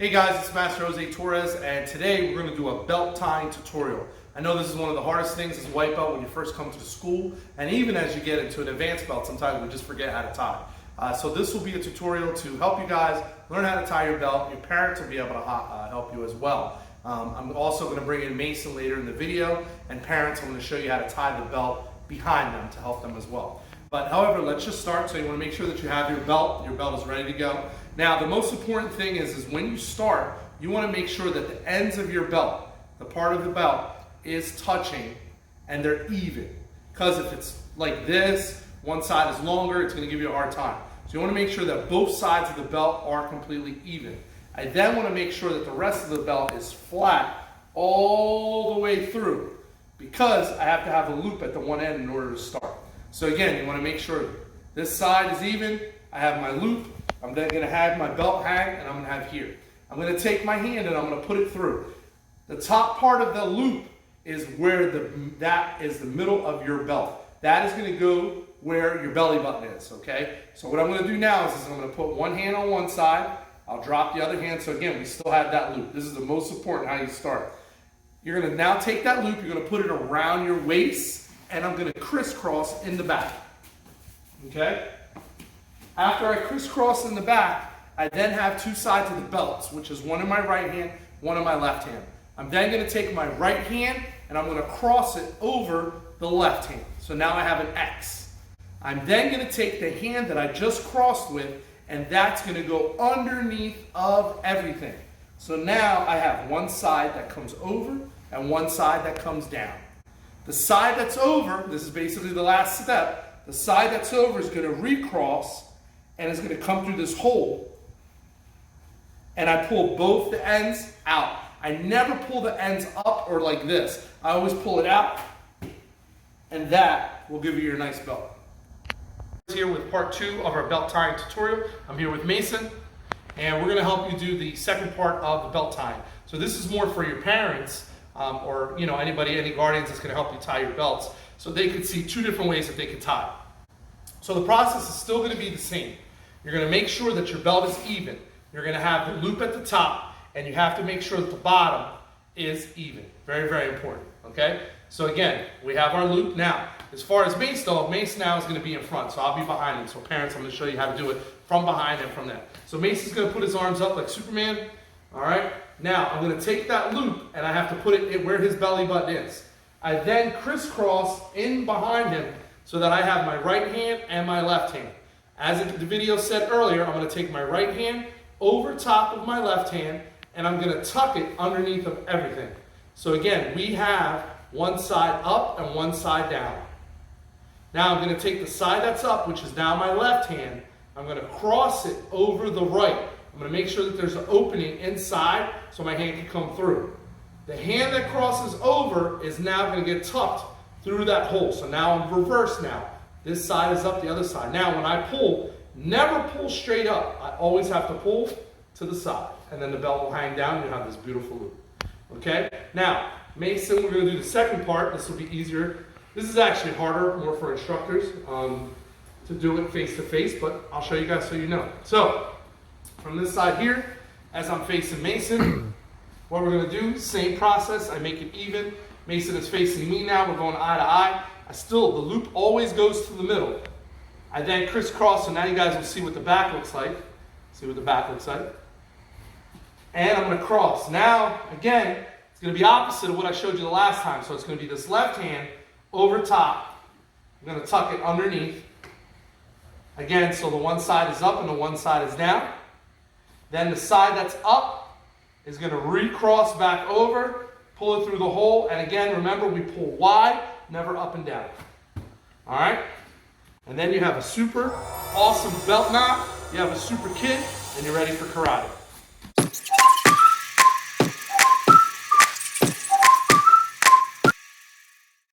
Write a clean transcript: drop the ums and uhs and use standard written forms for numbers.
Hey guys, it's Master Jose Torres, and today we're going to do a belt tying tutorial. I know this is one of the hardest things as a white belt when you first come to the school, and even as you get into an advanced belt, sometimes we just forget how to tie. So this will be a tutorial to help you guys learn how to tie your belt. Your parents will be able to help you as well. I'm also going to bring in Mason later in the video, and parents, I'm going to show you how to tie the belt behind them to help them as well. But however, let's just start. So you want to make sure that you have your belt is ready to go. Now, the most important thing is when you start, you want to make sure that the ends of your belt, the part of the belt, is touching and they're even. Because if it's like this, one side is longer, it's going to give you a hard time. So you want to make sure that both sides of the belt are completely even. I then want to make sure that the rest of the belt is flat all the way through, because I have to have a loop at the one end in order to start. So again, you want to make sure this side is even. I have my loop. I'm then going to have my belt hang, and I'm going to have here. I'm going to take my hand and I'm going to put it through. The top part of the loop is where that is the middle of your belt. That is going to go where your belly button is, okay? So what I'm going to do now is I'm going to put one hand on one side. I'll drop the other hand. So again, we still have that loop. This is the most important how you start. You're going to now take that loop, you're going to put it around your waist, and I'm going to crisscross in the back, okay? After I crisscross in the back, I then have two sides of the belts, which is one in my right hand, one in my left hand. I'm then going to take my right hand and I'm going to cross it over the left hand. So now I have an X. I'm then going to take the hand that I just crossed with, and that's going to go underneath of everything. So now I have one side that comes over and one side that comes down. The side that's over, this is basically the last step, the side that's over is going to recross and it's going to come through this hole, and I pull both the ends out. I never pull the ends up or like this. I always pull it out, and that will give you your nice belt. Here with part 2 of our belt tying tutorial. I'm here with Mason, and we're going to help you do the second part of the belt tying. So this is more for your parents or anybody, any guardians that's going to help you tie your belts, so they could see two different ways that they could tie. So the process is still going to be the same. You're going to make sure that your belt is even. You're going to have the loop at the top, and you have to make sure that the bottom is even. Very, very important, okay? So again, we have our loop. Now, as far as Mace though, Mace now is going to be in front, so I'll be behind him. So parents, I'm going to show you how to do it from behind and from there. So Mace is going to put his arms up like Superman, all right? Now, I'm going to take that loop, and I have to put it where his belly button is. I then crisscross in behind him so that I have my right hand and my left hand. As the video said earlier, I'm going to take my right hand over top of my left hand, and I'm going to tuck it underneath of everything. So again, we have one side up and one side down. Now I'm going to take the side that's up, which is now my left hand. I'm going to cross it over the right. I'm going to make sure that there's an opening inside so my hand can come through. The hand that crosses over is now going to get tucked through that hole. So now I'm reversed now. This side is up, the other side. Now when I pull, never pull straight up. I always have to pull to the side. And then the belt will hang down and you'll have this beautiful loop. Okay? Now, Mason, we're going to do the second part. This will be easier. This is actually harder, more for instructors to do it face to face, but I'll show you guys so you know. So, from this side here, as I'm facing Mason, what we're going to do, same process. I make it even. Mason is facing me now. We're going eye to eye. The loop always goes to the middle. I then crisscross, so now you guys will see what the back looks like. See what the back looks like. And I'm going to cross. Now, again, it's going to be opposite of what I showed you the last time. So it's going to be this left hand over top. I'm going to tuck it underneath. Again, so the one side is up and the one side is down. Then the side that's up is going to recross back over, pull it through the hole, and again, remember, we pull wide, never up and down. All right? And then you have a super awesome belt knot, you have a super kit, and you're ready for karate.